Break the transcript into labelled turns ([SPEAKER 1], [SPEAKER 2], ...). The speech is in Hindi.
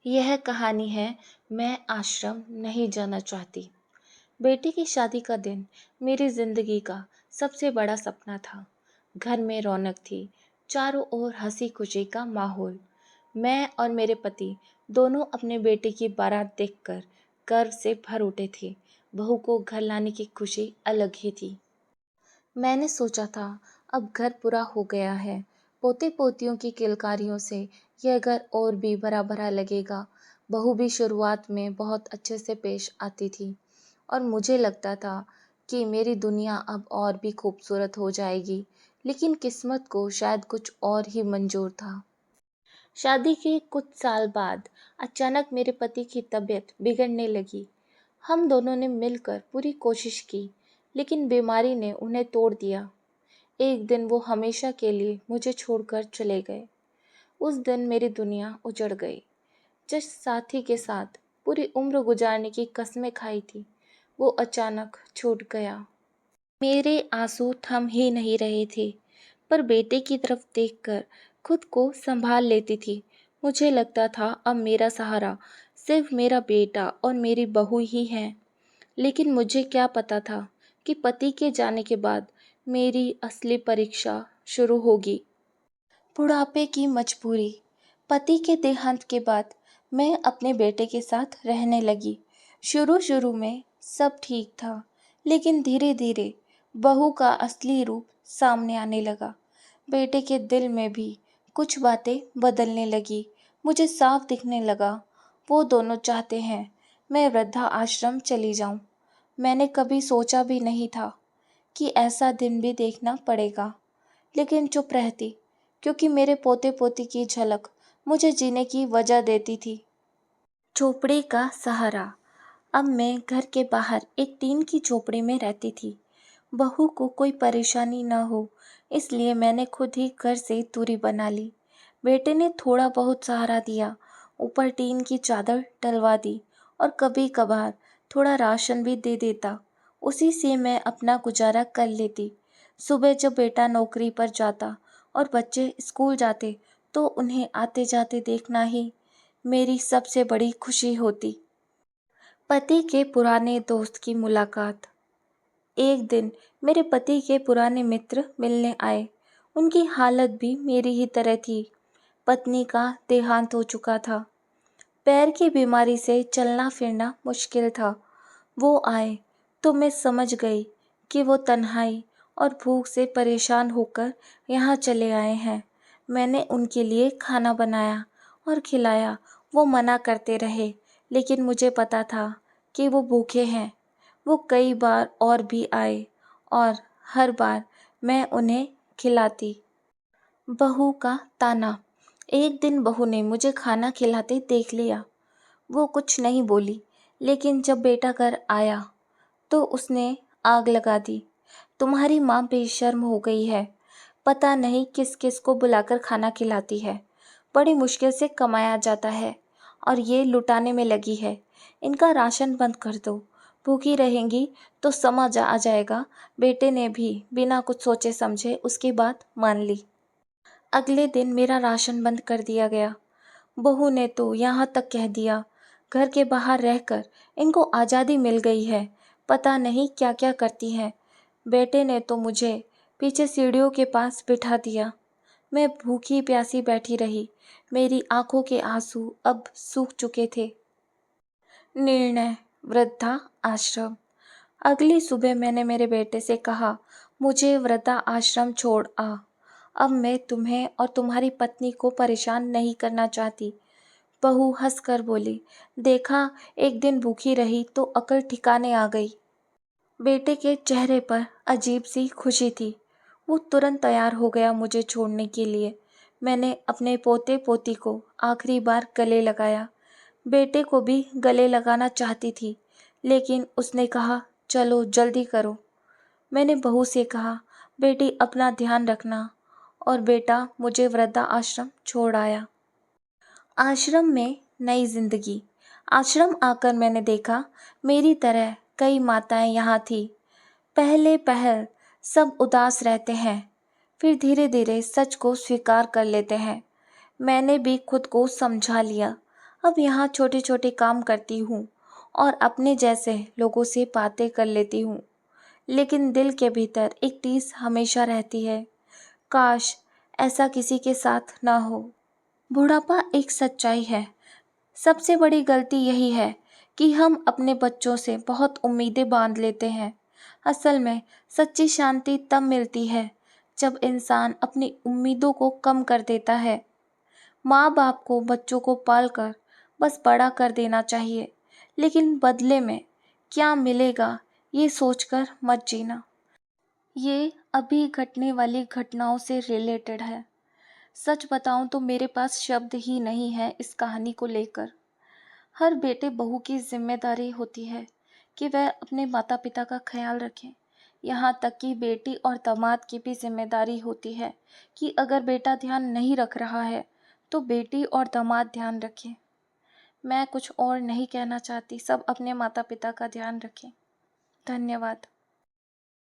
[SPEAKER 1] यह कहानी है मैं आश्रम नहीं जाना चाहती। बेटे की शादी का दिन मेरी जिंदगी का सबसे बड़ा सपना था। घर में रौनक थी, चारों ओर हंसी खुशी का माहौल। मैं और मेरे पति दोनों अपने बेटे की बारात देखकर गर्व से भर उठे थे। बहू को घर लाने की खुशी अलग ही थी। मैंने सोचा था अब घर पूरा हो गया है, पोते पोतियों की किलकारियों से यह घर और भी भरा भरा लगेगा। बहू भी शुरुआत में बहुत अच्छे से पेश आती थी और मुझे लगता था कि मेरी दुनिया अब और भी खूबसूरत हो जाएगी, लेकिन किस्मत को शायद कुछ और ही मंजूर था। शादी के कुछ साल बाद अचानक मेरे पति की तबीयत बिगड़ने लगी। हम दोनों ने मिलकर पूरी कोशिश की, लेकिन बीमारी ने उन्हें तोड़ दिया। एक दिन वो हमेशा के लिए मुझे छोड़कर चले गए। उस दिन मेरी दुनिया उजड़ गई। जिस साथी के साथ पूरी उम्र गुजारने की कस्में खाई थी, वो अचानक छूट गया। मेरे आंसू थम ही नहीं रहे थे, पर बेटे की तरफ देखकर खुद को संभाल लेती थी। मुझे लगता था अब मेरा सहारा सिर्फ मेरा बेटा और मेरी बहू ही है। लेकिन मुझे क्या पता था कि पति के जाने के बाद मेरी असली परीक्षा शुरू होगी। बुढ़ापे की मजबूरी। पति के देहांत के बाद मैं अपने बेटे के साथ रहने लगी। शुरू शुरू में सब ठीक था, लेकिन धीरे धीरे बहू का असली रूप सामने आने लगा। बेटे के दिल में भी कुछ बातें बदलने लगी। मुझे साफ दिखने लगा वो दोनों चाहते हैं मैं वृद्धा आश्रम चली जाऊं। मैंने कभी सोचा भी नहीं था कि ऐसा दिन भी देखना पड़ेगा, लेकिन चुप रहती, क्योंकि मेरे पोते पोती की झलक मुझे जीने की वजह देती थी। झोपड़ी का सहारा। अब मैं घर के बाहर एक टीन की झोपड़ी में रहती थी। बहू को कोई परेशानी न हो, इसलिए मैंने खुद ही घर से दूरी बना ली। बेटे ने थोड़ा बहुत सहारा दिया, ऊपर टीन की चादर डलवा दी और कभी कभार थोड़ा राशन भी दे देता। उसी से मैं अपना गुजारा कर लेती। सुबह जब बेटा नौकरी पर जाता और बच्चे स्कूल जाते, तो उन्हें आते जाते देखना ही मेरी सबसे बड़ी खुशी होती। पति के पुराने दोस्त की मुलाकात। एक दिन मेरे पति के पुराने मित्र मिलने आए। उनकी हालत भी मेरी ही तरह थी। पत्नी का देहांत हो चुका था। पैर की बीमारी से चलना फिरना मुश्किल था। वो आए तो मैं समझ गई कि वो तन्हाई और भूख से परेशान होकर यहाँ चले आए हैं। मैंने उनके लिए खाना बनाया और खिलाया। वो मना करते रहे, लेकिन मुझे पता था कि वो भूखे हैं। वो कई बार और भी आए और हर बार मैं उन्हें खिलाती। बहू का ताना। एक दिन बहू ने मुझे खाना खिलाते देख लिया। वो कुछ नहीं बोली, लेकिन जब बेटा घर आया तो उसने आग लगा दी। तुम्हारी माँ बेशर्म हो गई है, पता नहीं किस किस को बुलाकर खाना खिलाती है। बड़ी मुश्किल से कमाया जाता है और ये लुटाने में लगी है। इनका राशन बंद कर दो, भूखी रहेंगी तो समझ आ जाएगा। बेटे ने भी बिना कुछ सोचे समझे उसकी बात मान ली। अगले दिन मेरा राशन बंद कर दिया गया। बहू ने तो यहाँ तक कह दिया, घर के बाहर रहकर इनको आज़ादी मिल गई है, पता नहीं क्या क्या करती हैं। बेटे ने तो मुझे पीछे सीढ़ियों के पास बिठा दिया। मैं भूखी प्यासी बैठी रही। मेरी आंखों के आंसू अब सूख चुके थे। निर्णय। वृद्धा आश्रम। अगली सुबह मैंने मेरे बेटे से कहा, मुझे वृद्धा आश्रम छोड़ आ। अब मैं तुम्हें और तुम्हारी पत्नी को परेशान नहीं करना चाहती। बहू हंसकर बोली, देखा, एक दिन भूखी रही तो अकल ठिकाने आ गई। बेटे के चेहरे पर अजीब सी खुशी थी। वो तुरंत तैयार हो गया मुझे छोड़ने के लिए। मैंने अपने पोते पोती को आखिरी बार गले लगाया। बेटे को भी गले लगाना चाहती थी, लेकिन उसने कहा, चलो जल्दी करो। मैंने बहू से कहा, बेटी अपना ध्यान रखना, और बेटा मुझे वृद्धा आश्रम छोड़ आया। आश्रम में नई जिंदगी। आश्रम आकर मैंने देखा मेरी तरह कई माताएं यहाँ थी। पहले पहल सब उदास रहते हैं, फिर धीरे धीरे सच को स्वीकार कर लेते हैं। मैंने भी खुद को समझा लिया। अब यहाँ छोटे छोटे काम करती हूँ और अपने जैसे लोगों से बातें कर लेती हूँ, लेकिन दिल के भीतर एक टीस हमेशा रहती है। काश ऐसा किसी के साथ ना हो। बुढ़ापा एक सच्चाई है। सबसे बड़ी गलती यही है कि हम अपने बच्चों से बहुत उम्मीदें बांध लेते हैं। असल में सच्ची शांति तब मिलती है जब इंसान अपनी उम्मीदों को कम कर देता है। माँ बाप को बच्चों को पालकर बस बड़ा कर देना चाहिए, लेकिन बदले में क्या मिलेगा ये सोचकर मत जीना। ये अभी घटने वाली घटनाओं से रिलेटेड है। सच बताऊं तो मेरे पास शब्द ही नहीं है इस कहानी को लेकर। हर बेटे बहू की जिम्मेदारी होती है कि वह अपने माता पिता का ख्याल रखें। यहाँ तक कि बेटी और दामाद की भी जिम्मेदारी होती है कि अगर बेटा ध्यान नहीं रख रहा है तो बेटी और दामाद ध्यान रखें। मैं कुछ और नहीं कहना चाहती, सब अपने माता पिता का ध्यान रखें। धन्यवाद।